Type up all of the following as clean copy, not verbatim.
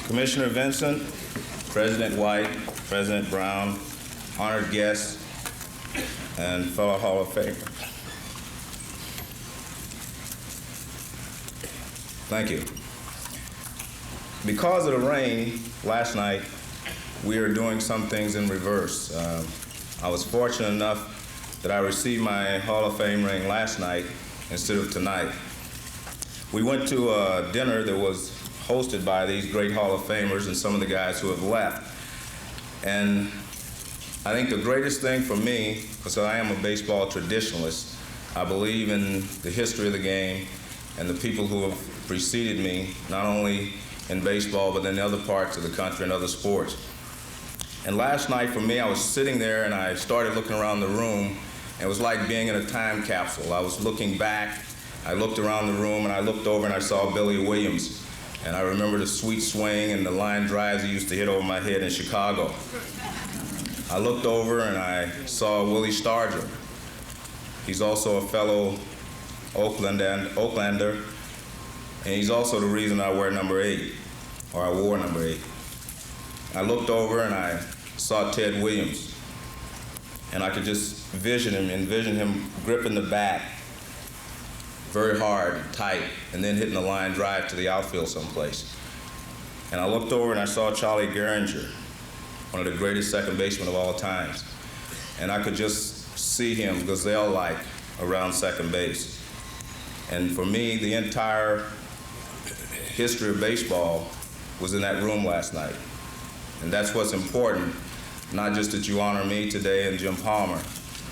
Commissioner Vincent, President White, President Brown, honored guests, and fellow Hall of Famers. Thank you. Because of the rain last night, we are doing some things in reverse. I was fortunate enough that I received my Hall of Fame ring last night instead of tonight. We went to a dinner that was hosted by these great Hall of Famers and some of the guys who have left. And I think the greatest thing for me, because I am a baseball traditionalist, I believe in the history of the game and the people who have preceded me, not only in baseball, but in other parts of the country and other sports. And last night for me, I was sitting there and I started looking around the room. It was like being in a time capsule. I was looking back, I looked around the room, and I looked over and I saw Billy Williams. And I remember the sweet swing and the line drives he used to hit over my head in Chicago. I looked over and I saw Willie Stargell. He's also a fellow Oaklander, and he's also the reason I wear number 8, or I wore number 8. I looked over and I saw Ted Williams, and I could just envision him gripping the bat very hard, tight, and then hitting the line drive to the outfield someplace. And I looked over and I saw Charlie Gehringer, one of the greatest second basemen of all times. And I could just see him gazelle-like around second base. And for me, the entire history of baseball was in that room last night. And that's what's important, not just that you honor me today and Jim Palmer,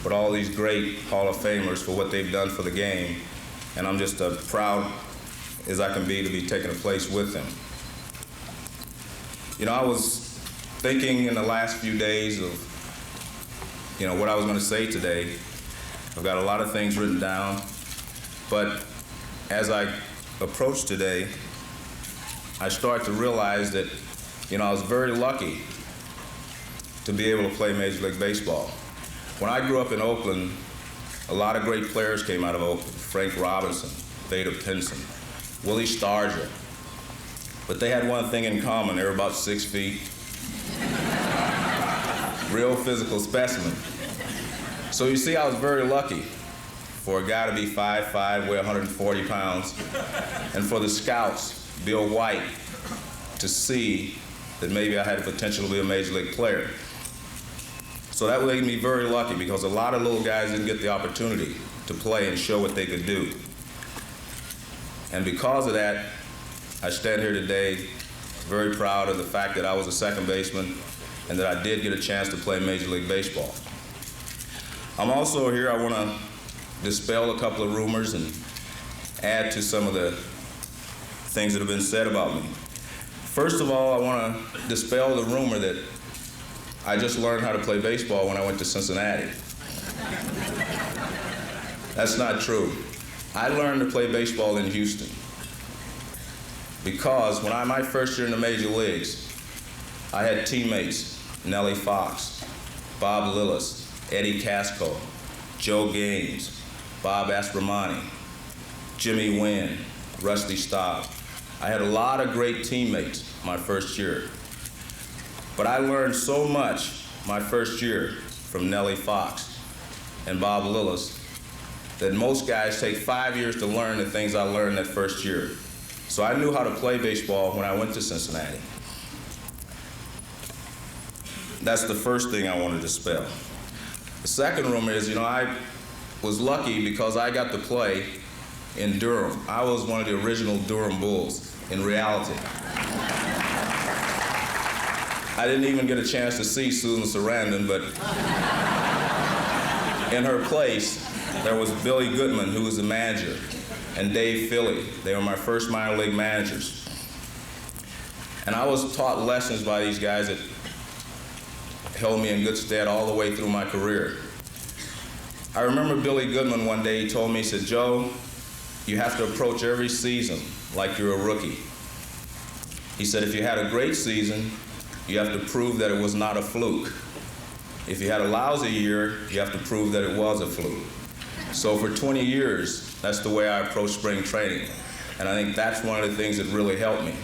but all these great Hall of Famers for what they've done for the game. And I'm just as proud as I can be to be taking a place with them. You know, I was thinking in the last few days of, what I was going to say today. I've got a lot of things written down, but as I approach today, I start to realize that, I was very lucky to be able to play Major League Baseball. When I grew up in Oakland, a lot of great players came out of Oakland. Frank Robinson, Theda Pinson, Willie Stargell. But they had one thing in common. They were about 6 feet. Real physical specimen. So you see, I was very lucky for a guy to be 5'5", weigh 140 pounds, and for the scouts, Bill White, to see that maybe I had the potential to be a Major League player. So that made me very lucky because a lot of little guys didn't get the opportunity to play and show what they could do. And because of that, I stand here today very proud of the fact that I was a second baseman and that I did get a chance to play Major League Baseball. I'm also here, I want to dispel a couple of rumors and add to some of the things that have been said about me. First of all, I want to dispel the rumor that I just learned how to play baseball when I went to Cincinnati. That's not true. I learned to play baseball in Houston because when my first year in the major leagues, I had teammates, Nellie Fox, Bob Lillis, Eddie Casco, Joe Gaines, Bob Aspromani, Jimmy Wynn, Rusty Staub. I had a lot of great teammates my first year. But I learned so much my first year from Nellie Fox and Bob Lillis that most guys take 5 years to learn the things I learned that first year. So I knew how to play baseball when I went to Cincinnati. That's the first thing I want to dispel. The second rumor is, I was lucky because I got to play in Durham. I was one of the original Durham Bulls in reality. I didn't even get a chance to see Susan Sarandon, but in her place, there was Billy Goodman, who was the manager, and Dave Philly. They were my first minor league managers. And I was taught lessons by these guys that held me in good stead all the way through my career. I remember Billy Goodman one day, he told me, he said, "Joe, you have to approach every season like you're a rookie." He said, if you had a great season, you have to prove that it was not a fluke. If you had a lousy year, you have to prove that it was a fluke. So for 20 years, that's the way I approached spring training. And I think that's one of the things that really helped me.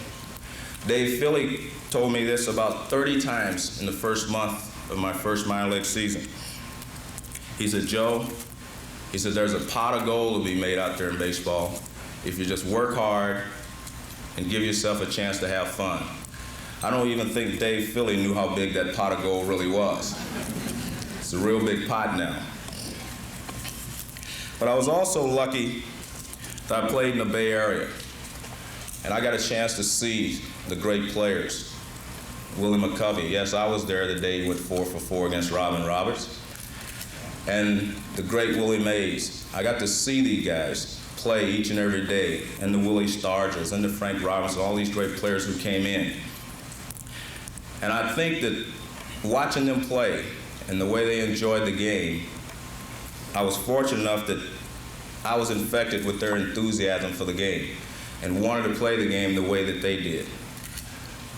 Dave Philly told me this about 30 times in the first month of my first minor league season. He said, Joe, he said, there's a pot of gold to be made out there in baseball if you just work hard and give yourself a chance to have fun. I don't even think Dave Philly knew how big that pot of gold really was. It's a real big pot now. But I was also lucky that I played in the Bay Area, and I got a chance to see the great players. Willie McCovey, yes, I was there the day he went 4 for 4 against Robin Roberts. And the great Willie Mays. I got to see these guys play each and every day, and the Willie Stargers, and the Frank Robinson, all these great players who came in. And I think that watching them play and the way they enjoyed the game, I was fortunate enough that I was infected with their enthusiasm for the game and wanted to play the game the way that they did.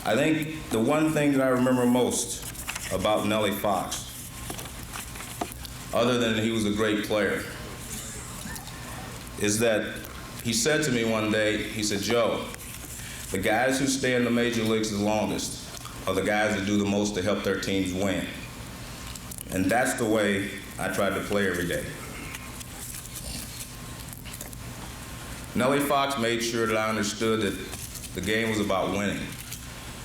I think the one thing that I remember most about Nellie Fox, other than he was a great player, is that he said to me one day, he said, Joe, the guys who stay in the major leagues the longest are the guys that do the most to help their teams win. And that's the way I tried to play every day. Nellie Fox made sure that I understood that the game was about winning.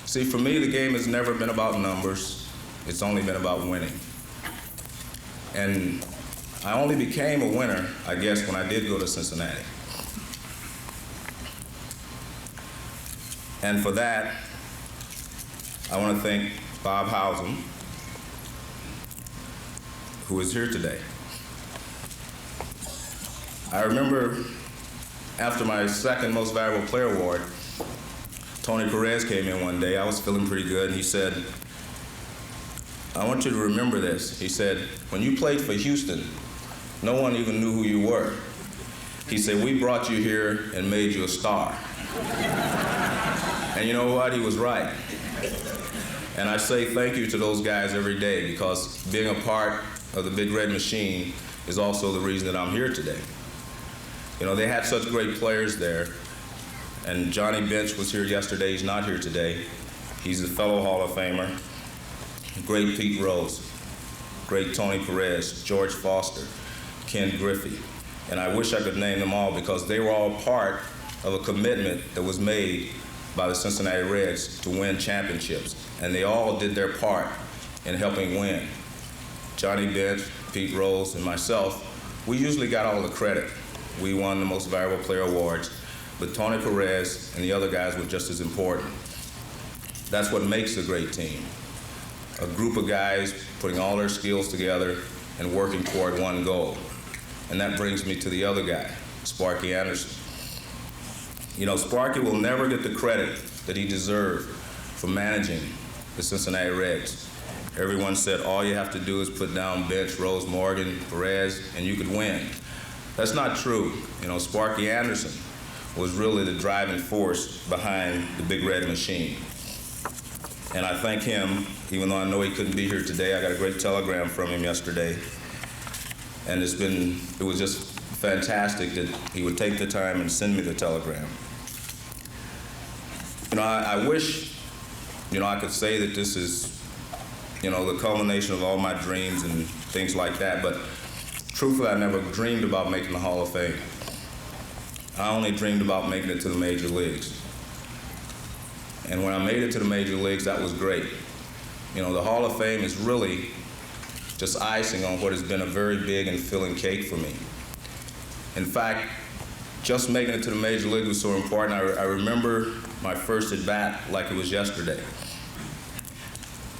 See, for me, the game has never been about numbers. It's only been about winning. And I only became a winner, I guess, when I did go to Cincinnati. And for that, I want to thank Bob Housen, who is here today. I remember after my second most valuable player award, Tony Perez came in one day. I was feeling pretty good, and he said, I want you to remember this. He said, when you played for Houston, no one even knew who you were. He said, we brought you here and made you a star. And you know what? He was right. And I say thank you to those guys every day, because being a part of the Big Red Machine is also the reason that I'm here today. You know, they had such great players there. And Johnny Bench was here yesterday. He's not here today. He's a fellow Hall of Famer. Great Pete Rose, great Tony Perez, George Foster, Ken Griffey. And I wish I could name them all, because they were all part of a commitment that was made by the Cincinnati Reds to win championships. And they all did their part in helping win. Johnny Bench, Pete Rose, and myself, we usually got all the credit. We won the most valuable player awards, but Tony Perez and the other guys were just as important. That's what makes a great team. A group of guys putting all their skills together and working toward one goal. And that brings me to the other guy, Sparky Anderson. You know, Sparky will never get the credit that he deserved for managing the Cincinnati Reds. Everyone said all you have to do is put down Bench, Rose, Morgan, Perez, and you could win. That's not true. You know, Sparky Anderson was really the driving force behind the Big Red Machine. And I thank him, even though I know he couldn't be here today. I got a great telegram from him yesterday. And it was just fantastic that he would take the time and send me the telegram. You know, I wish, you know, I could say that this is, you know, the culmination of all my dreams and things like that, but truthfully, I never dreamed about making the Hall of Fame. I only dreamed about making it to the major leagues. And when I made it to the major leagues, that was great. You know, the Hall of Fame is really just icing on what has been a very big and filling cake for me. In fact, just making it to the major league was so important. I remember my first at-bat like it was yesterday.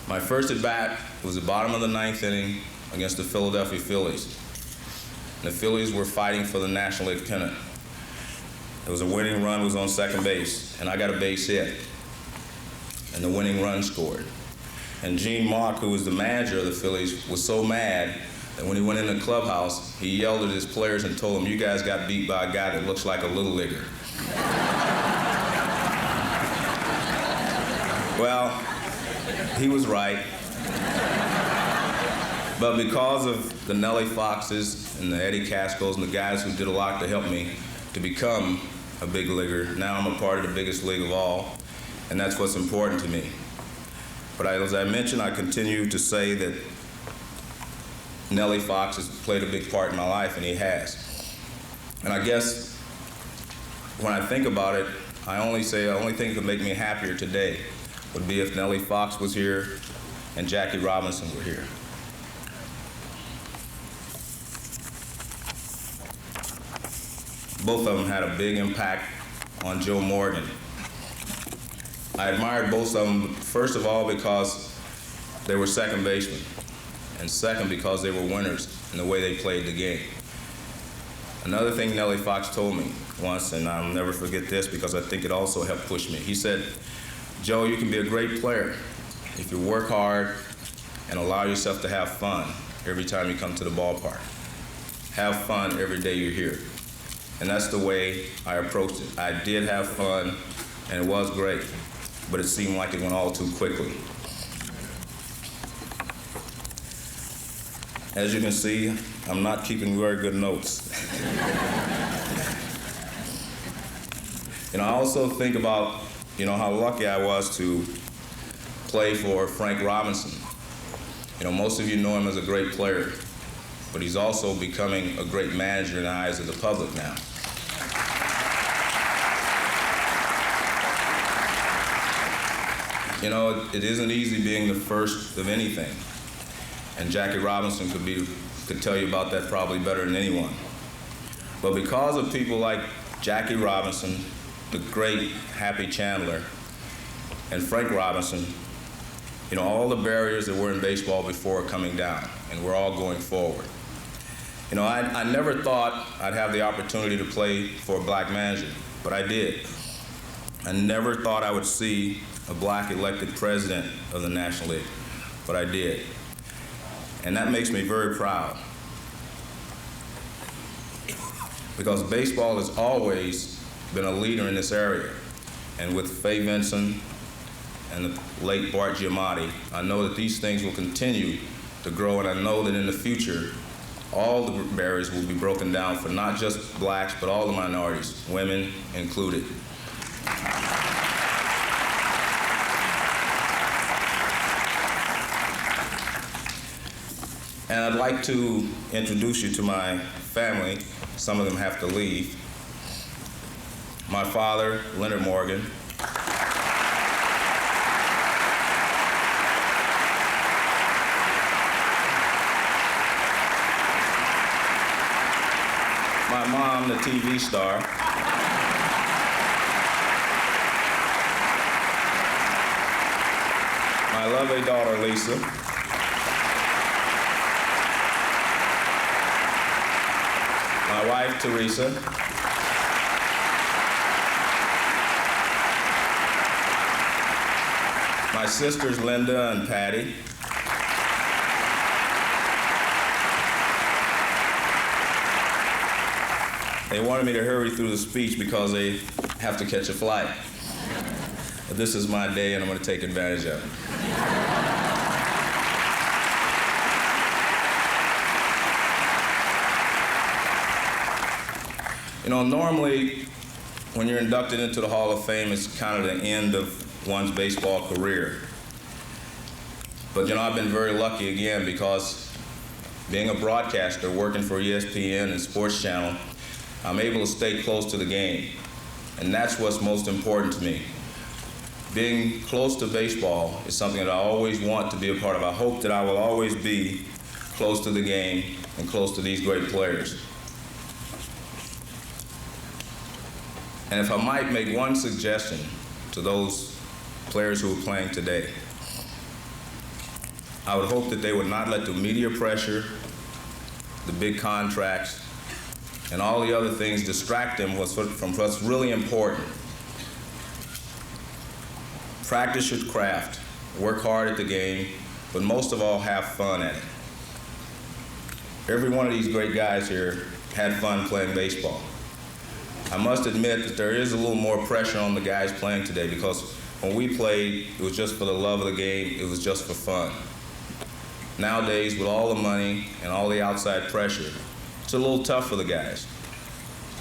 My first at-bat was the bottom of the 9th inning against the Philadelphia Phillies. And the Phillies were fighting for the National League pennant. There was a winning run, was on second base, and I got a base hit. And the winning run scored. And Gene Mark, who was the manager of the Phillies, was so mad that when he went in the clubhouse, he yelled at his players and told them, you guys got beat by a guy that looks like a little leaguer. Well, he was right. But because of the Nellie Foxes and the Eddie Cascos and the guys who did a lot to help me to become a big leaguer, now I'm a part of the biggest league of all. and that's what's important to me. But as I mentioned, I continue to say that Nellie Fox has played a big part in my life, and he has. And I guess when I think about it, I only say the only thing that could make me happier today would be if Nellie Fox was here and Jackie Robinson were here. Both of them had a big impact on Joe Morgan. I admired both of them, first of all, because they were second basemen, and second, because they were winners in the way they played the game. Another thing Nellie Fox told me once, and I'll never forget this because I think it also helped push me. He said, "Joe, you can be a great player if you work hard and allow yourself to have fun every time you come to the ballpark. Have fun every day you're here." And that's the way I approached it. I did have fun, and it was great, but it seemed like it went all too quickly. As you can see, I'm not keeping very good notes. I also think about, how lucky I was to play for Frank Robinson. Most of you know him as a great player, but he's also becoming a great manager in the eyes of the public now. It isn't easy being the first of anything, and Jackie Robinson could tell you about that probably better than anyone. But because of people like Jackie Robinson, the great Happy Chandler, and Frank Robinson, all the barriers that were in baseball before are coming down, and we're all going forward. I never thought I'd have the opportunity to play for a black manager, but I did. I never thought I would see a black elected president of the National League, but I did. And that makes me very proud, because baseball has always been a leader in this area. And with Fay Vinson and the late Bart Giamatti, I know that these things will continue to grow, and I know that in the future, all the barriers will be broken down for not just blacks, but all the minorities, women included. And I'd like to introduce you to my family. Some of them have to leave. My father, Leonard Morgan. My mom, the TV star. My lovely daughter, Lisa. My wife, Teresa. My sisters, Linda and Patty. They wanted me to hurry through the speech because they have to catch a flight. But this is my day, and I'm going to take advantage of it. Normally, when you're inducted into the Hall of Fame, it's kind of the end of one's baseball career. But I've been very lucky again, because being a broadcaster, working for ESPN and Sports Channel, I'm able to stay close to the game. And that's what's most important to me. Being close to baseball is something that I always want to be a part of. I hope that I will always be close to the game and close to these great players. And if I might make one suggestion to those players who are playing today, I would hope that they would not let the media pressure, the big contracts, and all the other things distract them from what's really important. Practice your craft, work hard at the game, but most of all, have fun at it. Every one of these great guys here had fun playing baseball. I must admit that there is a little more pressure on the guys playing today, because when we played, it was just for the love of the game, it was just for fun. Nowadays, with all the money and all the outside pressure, it's a little tough for the guys.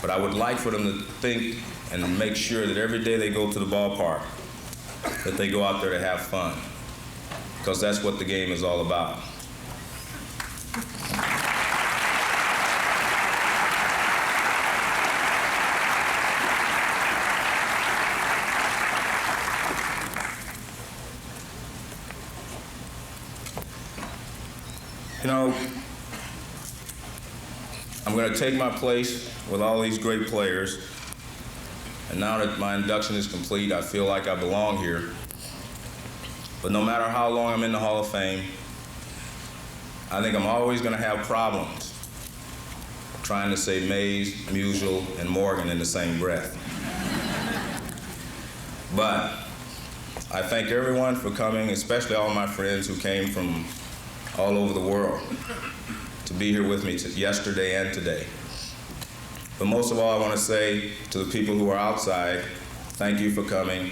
But I would like for them to think and make sure that every day they go to the ballpark, that they go out there to have fun, because that's what the game is all about. You know, I'm going to take my place with all these great players, and now that my induction is complete, I feel like I belong here. But no matter how long I'm in the Hall of Fame, I think I'm always going to have problems trying to say Mays, Musial, and Morgan in the same breath. But I thank everyone for coming, especially all my friends who came from all over the world to be here with me yesterday and today. But most of all, I want to say to the people who are outside, thank you for coming.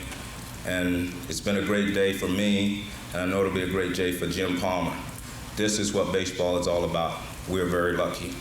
And it's been a great day for me, and I know it'll be a great day for Jim Palmer. This is what baseball is all about. We're very lucky.